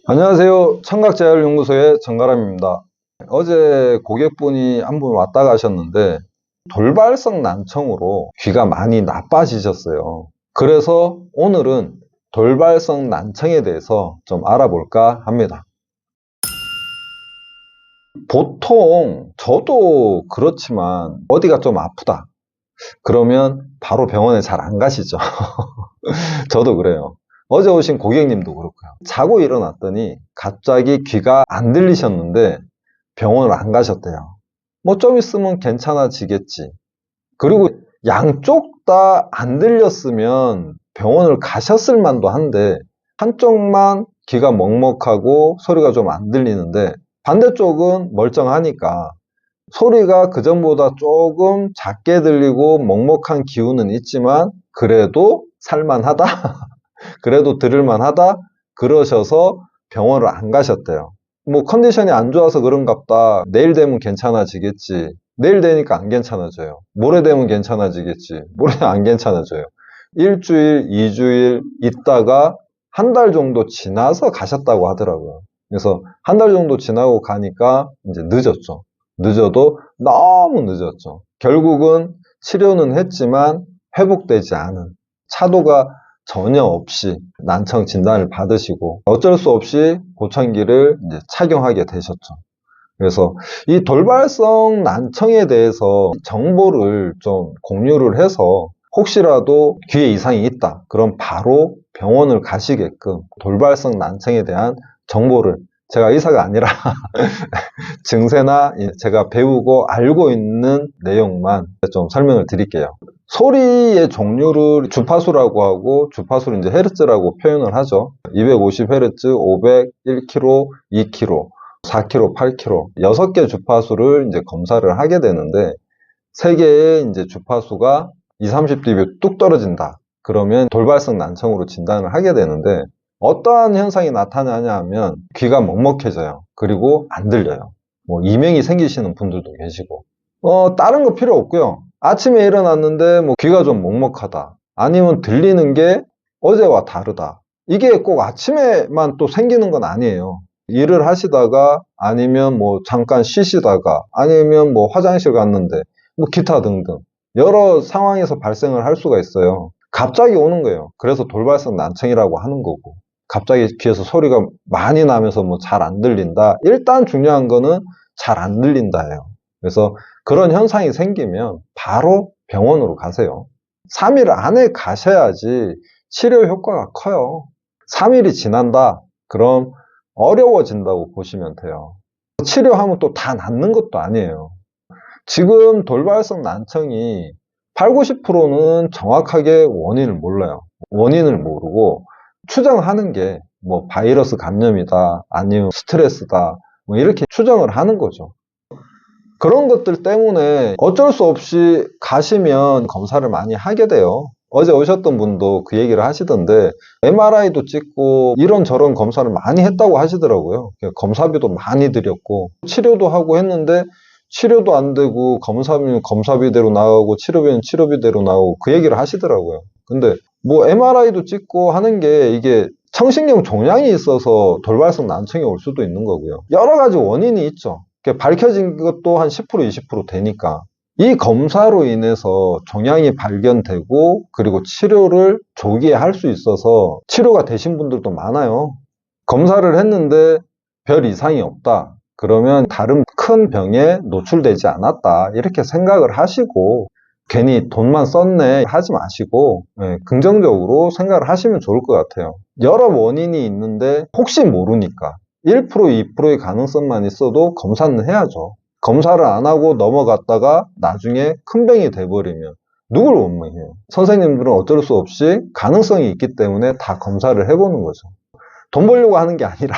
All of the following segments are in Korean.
안녕하세요. 청각재활연구소의 정가람입니다. 어제 고객분이 한 분 왔다 가셨는데 돌발성 난청으로 귀가 많이 나빠지셨어요. 그래서 오늘은 돌발성 난청에 대해서 좀 알아볼까 합니다. 보통 저도 그렇지만 어디가 좀 아프다 그러면 바로 병원에 잘 안 가시죠. 저도 그래요. 어제 오신 고객님도 그렇고요. 자고 일어났더니 갑자기 귀가 안 들리셨는데 병원을 안 가셨대요. 뭐 좀 있으면 괜찮아지겠지. 그리고 양쪽 다 안 들렸으면 병원을 가셨을 만도 한데 한쪽만 귀가 먹먹하고 소리가 좀 안 들리는데 반대쪽은 멀쩡하니까 소리가 그전보다 조금 작게 들리고 먹먹한 기운은 있지만 그래도 살만하다? 그래도 들을만하다? 그러셔서 병원을 안 가셨대요. 뭐 컨디션이 안 좋아서 그런갑다. 내일 되면 괜찮아지겠지. 내일 되니까 안 괜찮아져요. 모레 되면 괜찮아지겠지. 모레 안 괜찮아져요. 일주일, 이주일 있다가 한 달 정도 지나서 가셨다고 하더라고요. 그래서 한 달 정도 지나고 가니까 이제 늦었죠. 늦어도 너무 늦었죠. 결국은 치료는 했지만 회복되지 않은 차도가 전혀 없이 난청 진단을 받으시고 어쩔 수 없이 보청기를 이제 착용하게 되셨죠. 그래서 이 돌발성 난청에 대해서 정보를 좀 공유를 해서 혹시라도 귀에 이상이 있다. 그럼 바로 병원을 가시게끔 돌발성 난청에 대한 정보를 제가 의사가 아니라 증세나 제가 배우고 알고 있는 내용만 좀 설명을 드릴게요. 소리의 종류를 주파수라고 하고 주파수를 이제 헤르츠라고 표현을 하죠. 250Hz, 500, 1kHz, 2kHz, 4kHz, 8kHz 6개 주파수를 이제 검사를 하게 되는데 3개의 이제 주파수가 20, 30dB 뚝 떨어진다. 그러면 돌발성 난청으로 진단을 하게 되는데 어떠한 현상이 나타나냐 하면 귀가 먹먹해져요. 그리고 안 들려요. 뭐 이명이 생기시는 분들도 계시고 다른 거 필요 없고요. 아침에 일어났는데 뭐 귀가 좀 먹먹하다. 아니면 들리는 게 어제와 다르다. 이게 꼭 아침에만 또 생기는 건 아니에요. 일을 하시다가 아니면 뭐 잠깐 쉬시다가 아니면 뭐 화장실 갔는데 뭐 기타 등등 여러 상황에서 발생을 할 수가 있어요. 갑자기 오는 거예요. 그래서 돌발성 난청이라고 하는 거고 갑자기 귀에서 소리가 많이 나면서 뭐 잘 안 들린다. 일단 중요한 거는 잘 안 들린다예요. 그래서 그런 현상이 생기면 바로 병원으로 가세요. 3일 안에 가셔야지 치료 효과가 커요. 3일이 지난다? 그럼 어려워진다고 보시면 돼요. 치료하면 또 다 낫는 것도 아니에요. 지금 돌발성 난청이 8, 90%는 정확하게 원인을 몰라요. 원인을 모르고 추정하는 게 뭐 바이러스 감염이다, 아니면 스트레스다, 뭐 이렇게 추정을 하는 거죠. 그런 것들 때문에 어쩔 수 없이 가시면 검사를 많이 하게 돼요. 어제 오셨던 분도 그 얘기를 하시던데 MRI도 찍고 이런저런 검사를 많이 했다고 하시더라고요. 검사비도 많이 들였고 치료도 하고 했는데 치료도 안 되고 검사비는 검사비대로 나오고 치료비는 치료비대로 나오고 그 얘기를 하시더라고요. 근데 뭐 MRI도 찍고 하는 게 이게 청신경 종양이 있어서 돌발성 난청이 올 수도 있는 거고요. 여러 가지 원인이 있죠. 밝혀진 것도 한 10%, 20% 되니까 이 검사로 인해서 종양이 발견되고 그리고 치료를 조기에 할 수 있어서 치료가 되신 분들도 많아요. 검사를 했는데 별 이상이 없다. 그러면 다른 큰 병에 노출되지 않았다. 이렇게 생각을 하시고 괜히 돈만 썼네 하지 마시고 긍정적으로 생각을 하시면 좋을 것 같아요. 여러 원인이 있는데 혹시 모르니까 1%, 2%의 가능성만 있어도 검사는 해야죠. 검사를 안 하고 넘어갔다가 나중에 큰 병이 돼버리면 누굴 원망해요? 선생님들은 어쩔 수 없이 가능성이 있기 때문에 다 검사를 해보는 거죠. 돈 벌려고 하는 게 아니라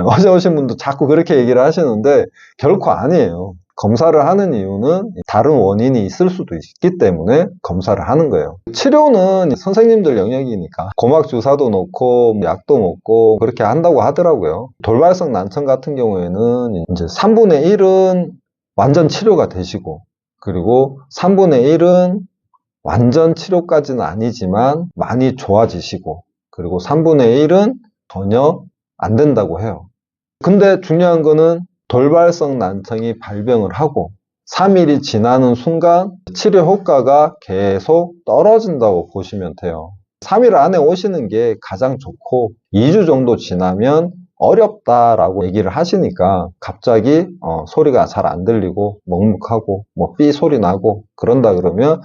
어제 오신 분도 자꾸 그렇게 얘기를 하시는데 결코 아니에요. 검사를 하는 이유는 다른 원인이 있을 수도 있기 때문에 검사를 하는 거예요. 치료는 선생님들 영역이니까 고막 주사도 놓고 약도 먹고 그렇게 한다고 하더라고요. 돌발성 난청 같은 경우에는 이제 3분의 1은 완전 치료가 되시고 그리고 3분의 1은 완전 치료까지는 아니지만 많이 좋아지시고 그리고 3분의 1은 전혀 안 된다고 해요. 근데 중요한 거는 돌발성 난청이 발병을 하고 3일이 지나는 순간 치료 효과가 계속 떨어진다고 보시면 돼요. 3일 안에 오시는 게 가장 좋고 2주 정도 지나면 어렵다라고 얘기를 하시니까 갑자기 소리가 잘 안 들리고 먹먹하고 뭐 삐 소리 나고 그런다 그러면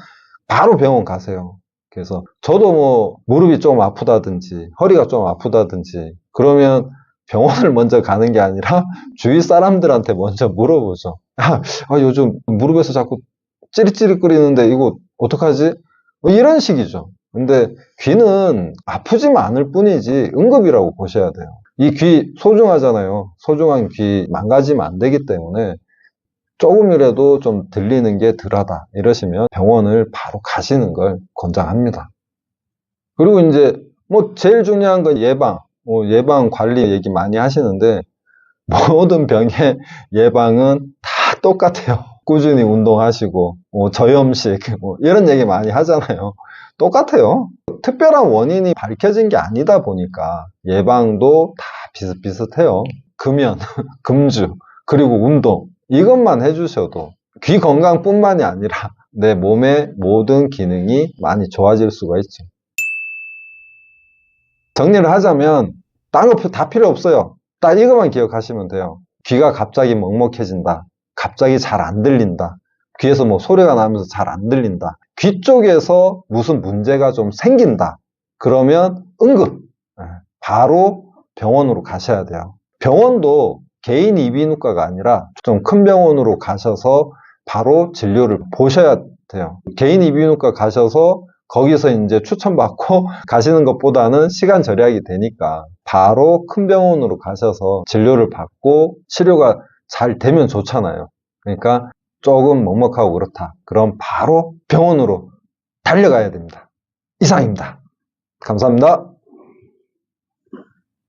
바로 병원 가세요. 그래서 저도 뭐 무릎이 좀 아프다든지 허리가 좀 아프다든지 그러면 병원을 먼저 가는 게 아니라 주위 사람들한테 먼저 물어보죠. 요즘 무릎에서 자꾸 찌릿찌릿거리는데 이거 어떡하지? 뭐 이런 식이죠. 근데 귀는 아프지만 않을 뿐이지 응급이라고 보셔야 돼요. 이 귀 소중하잖아요. 소중한 귀 망가지면 안 되기 때문에 조금이라도 좀 들리는 게 덜하다 이러시면 병원을 바로 가시는 걸 권장합니다. 그리고 이제 뭐 제일 중요한 건 예방 관리 얘기 많이 하시는데 모든 병의 예방은 다 똑같아요. 꾸준히 운동하시고 저염식 이런 얘기 많이 하잖아요. 똑같아요. 특별한 원인이 밝혀진 게 아니다 보니까 예방도 다 비슷비슷해요. 금연, 금주, 그리고 운동 이것만 해주셔도 귀 건강뿐만이 아니라 내 몸의 모든 기능이 많이 좋아질 수가 있죠. 정리를 하자면 딴 거 다 필요 없어요. 딱 이것만 기억하시면 돼요. 귀가 갑자기 먹먹해진다. 갑자기 잘 안 들린다. 귀에서 뭐 소리가 나면서 잘 안 들린다. 귀 쪽에서 무슨 문제가 좀 생긴다. 그러면 응급. 바로 병원으로 가셔야 돼요. 병원도 개인 이비인후과가 아니라 좀 큰 병원으로 가셔서 바로 진료를 보셔야 돼요. 개인 이비인후과 가셔서 거기서 이제 추천받고 가시는 것보다는 시간 절약이 되니까 바로 큰 병원으로 가셔서 진료를 받고 치료가 잘 되면 좋잖아요. 그러니까 조금 먹먹하고 그렇다. 그럼 바로 병원으로 달려가야 됩니다. 이상입니다. 감사합니다.